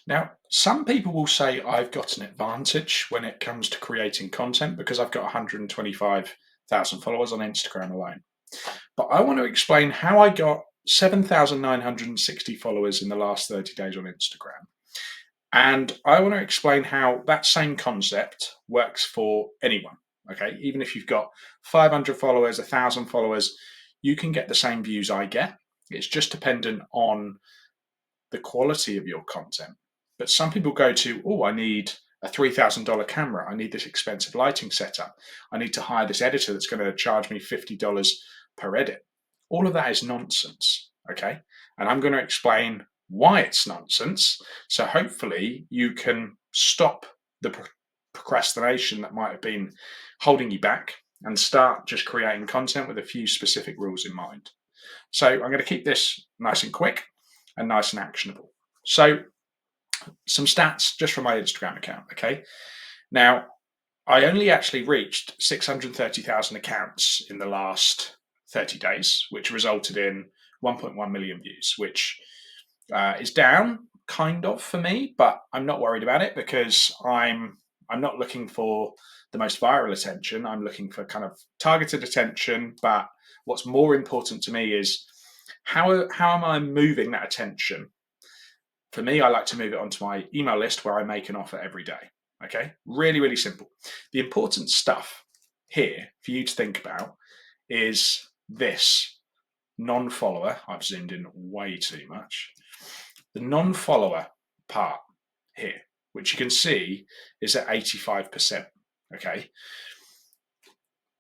Now, some people will say I've got an advantage when it comes to creating content because I've got 125,000 followers on Instagram alone. But I want to explain how I got 7,960 followers in the last 30 days on Instagram. And I want to explain how that same concept works for anyone. Okay, even if you've got 500 followers, 1,000 followers, you can get the same views I get. It's just dependent on the quality of your content. But some people go to, oh, I need a $3,000 camera. I need this expensive lighting setup. I need to hire this editor that's going to charge me $50 per edit. All of that is nonsense. Okay. And I'm going to explain why it's nonsense. So hopefully you can stop the procrastination that might have been holding you back and start just creating content with a few specific rules in mind. So I'm going to keep this nice and quick and nice and actionable. So, some stats just from my Instagram account. Okay. Now, I only actually reached 630,000 accounts in the last 30 days, which resulted in 1.1 million views, which is down kind of for me, but I'm not worried about it because I'm not looking for the most viral attention. I'm looking for kind of targeted attention. But what's more important to me is how am I moving that attention? For me, I like to move it onto my email list where I make an offer every day. Okay, really, really simple. The important stuff here for you to think about is this non-follower. I've zoomed in way too much. The non-follower part here, which you can see is at 85%. Okay,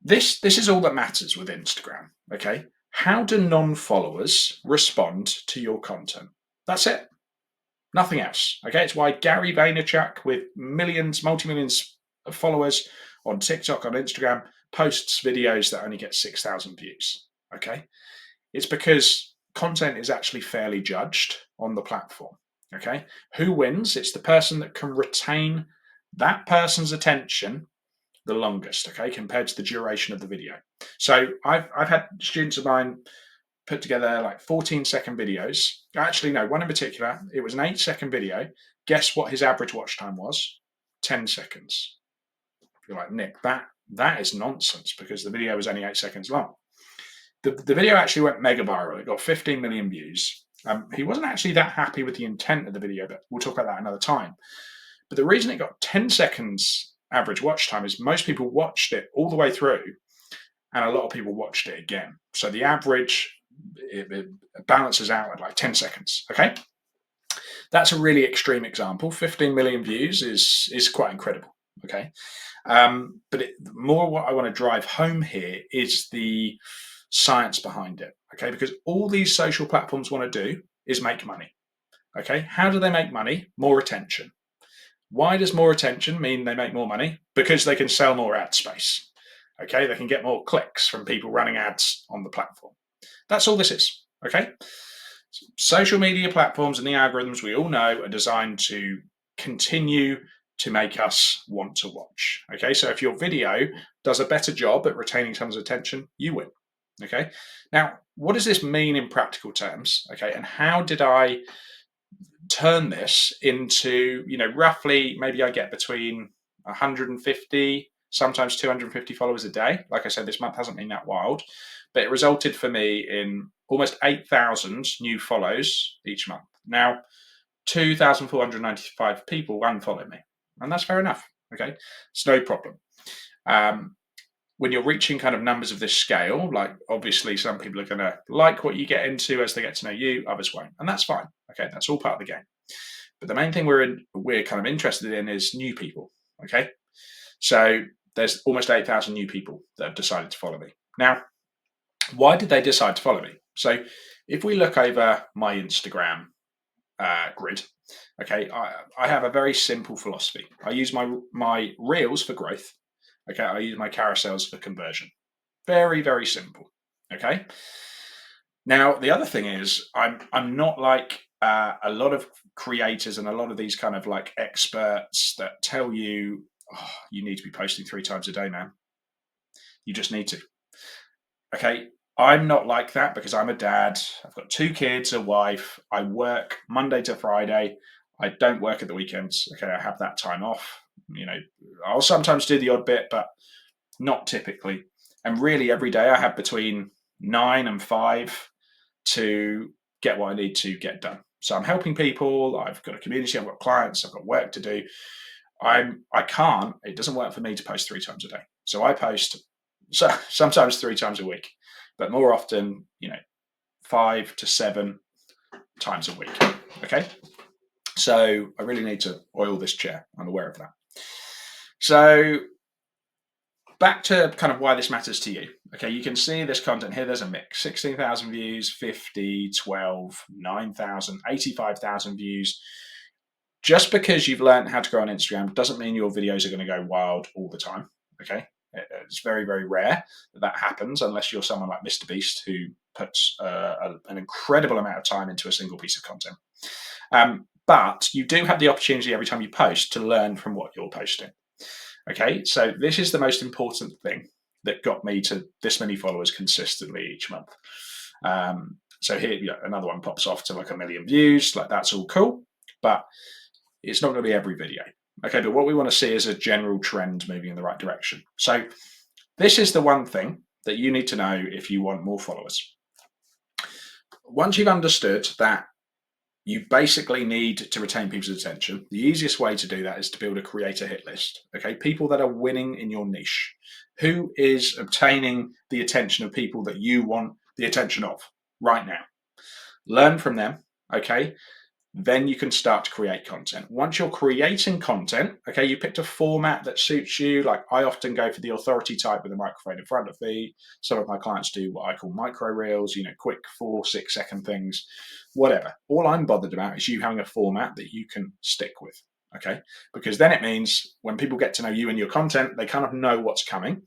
this is all that matters with Instagram. Okay, how do non-followers respond to your content? That's it. Nothing else. Okay, it's why Gary Vaynerchuk, with millions, multi-millions of followers on TikTok, on Instagram, posts videos that only get 6,000 views. Okay, it's because content is actually fairly judged on the platform. Okay, who wins? It's the person that can retain that person's attention the longest. Okay, compared to the duration of the video. So I've had students of mine put together like 14-second videos. Actually, no, one in particular, it was an 8-second video. Guess what his average watch time was? 10 seconds. You're like, Nick, that is nonsense because the video was only 8 seconds long. The video actually went mega viral. It got 15 million views. He wasn't actually that happy with the intent of the video, but we'll talk about that another time. But the reason it got 10 seconds average watch time is most people watched it all the way through and a lot of people watched it again. So the average it balances out at like 10 seconds. Okay, that's a really extreme example. 15 million views is quite incredible. Okay, but more what I want to drive home here is the science behind it. Okay, because all these social platforms want to do is make money. Okay, how do they make money? More attention. Why does more attention mean they make more money? Because they can sell more ad space. Okay, they can get more clicks from people running ads on the platform. That's all this is. Okay, social media platforms and the algorithms we all know are designed to continue to make us want to watch. Okay, so if your video does a better job at retaining someone's attention, you win. Okay, now what does this mean in practical terms? Okay, and how did I turn this into, roughly maybe I get between 150, sometimes 250 followers a day. Like I said, this month hasn't been that wild, but it resulted for me in almost 8,000 new follows each month. Now, 2,495 people unfollow me, and that's fair enough. Okay, it's no problem. When you're reaching kind of numbers of this scale, like obviously some people are going to like what you get into as they get to know you, others won't, and that's fine. Okay, that's all part of the game. But the main thing we're kind of interested in is new people. Okay, so there's almost 8,000 new people that have decided to follow me. Now, why did they decide to follow me? So if we look over my Instagram grid, okay, I have a very simple philosophy. I use my reels for growth. Okay, I use my carousels for conversion. Very, very simple. Okay. Now the other thing is I'm not like a lot of creators and a lot of these kind of like experts that tell you, oh, you need to be posting 3 times a day, man. You just need to. Okay. I'm not like that because I'm a dad. I've got 2 kids, a wife. I work Monday to Friday. I don't work at the weekends. Okay, I have that time off. I'll sometimes do the odd bit, but not typically. And really, every day I have between 9 and 5 to get what I need to get done. So I'm helping people. I've got a community. I've got clients. I've got work to do. I can't. It doesn't work for me to post 3 times a day. So I post sometimes 3 times a week, but more often, 5 to 7 times a week. Okay. So I really need to oil this chair. I'm aware of that. So back to kind of why this matters to you. Okay, you can see this content here. There's a mix: 16,000 views, 50, 12, 9,000, 85,000 views. Just because you've learned how to grow on Instagram doesn't mean your videos are going to go wild all the time. Okay, it's very, very rare that happens unless you're someone like Mr. Beast, who puts an incredible amount of time into a single piece of content. But you do have the opportunity every time you post to learn from what you're posting. Okay, so this is the most important thing that got me to this many followers consistently each month. So here, another one pops off to like 1 million views. Like, that's all cool, but it's not going to be every video. Okay, but what we want to see is a general trend moving in the right direction. So this is the one thing that you need to know if you want more followers. Once you've understood that you basically need to retain people's attention, the easiest way to do that is to build a creator hit list. Okay, people that are winning in your niche. Who is obtaining the attention of people that you want the attention of right now? Learn from them. Okay, then you can start to create content. Once you're creating content, okay, you picked a format that suits you. Like, I often go for the authority type with a microphone in front of me. Some of my clients do what I call micro reels, quick 4-6 second things, whatever. All I'm bothered about is you having a format that you can stick with. Okay, because then it means when people get to know you and your content, they kind of know what's coming.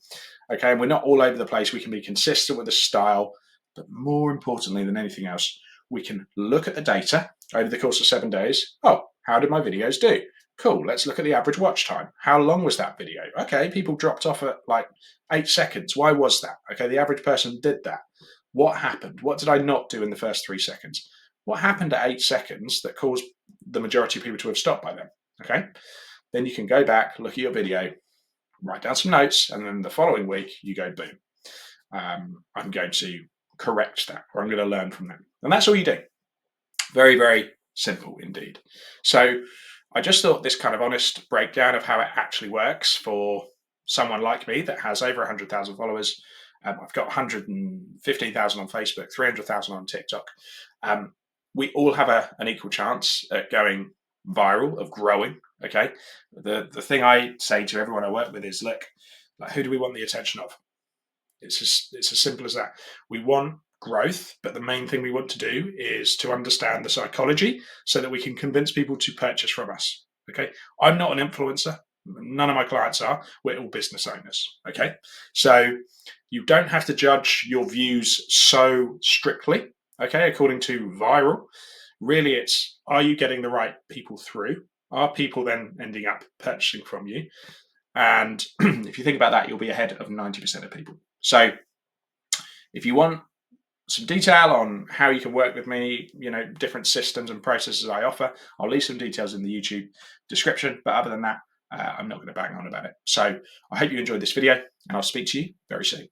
Okay, and we're not all over the place. We can be consistent with the style, but more importantly than anything else, we can look at the data over the course of 7 days. Oh, how did my videos do? Cool, let's look at the average watch time. How long was that video? Okay, people dropped off at like 8 seconds. Why was that? Okay, the average person did that. What happened? What did I not do in the first 3 seconds? What happened at 8 seconds that caused the majority of people to have stopped by then? Okay, then you can go back, look at your video, write down some notes, and then the following week you go, boom, I'm going to correct that, or I'm going to learn from that. And that's all you do. Very, very simple indeed. So I just thought this kind of honest breakdown of how it actually works for someone like me that has over 100,000 followers. I've got 115,000 on Facebook, 300,000 on TikTok. We all have an equal chance at going viral, of growing. Okay, the thing I say to everyone I work with is, look, like, who do we want the attention of? It's as simple as that. We want growth, but the main thing we want to do is to understand the psychology so that we can convince people to purchase from us. Okay, I'm not an influencer. None of my clients are. We're all business owners. Okay, so you don't have to judge your views so strictly. Okay, according to viral, really, it's, are you getting the right people through? Are people then ending up purchasing from you? And if you think about that, you'll be ahead of 90% of people. So if you want some detail on how you can work with me, different systems and processes I offer, I'll leave some details in the YouTube description. But other than that, I'm not going to bang on about it. So I hope you enjoyed this video, and I'll speak to you very soon.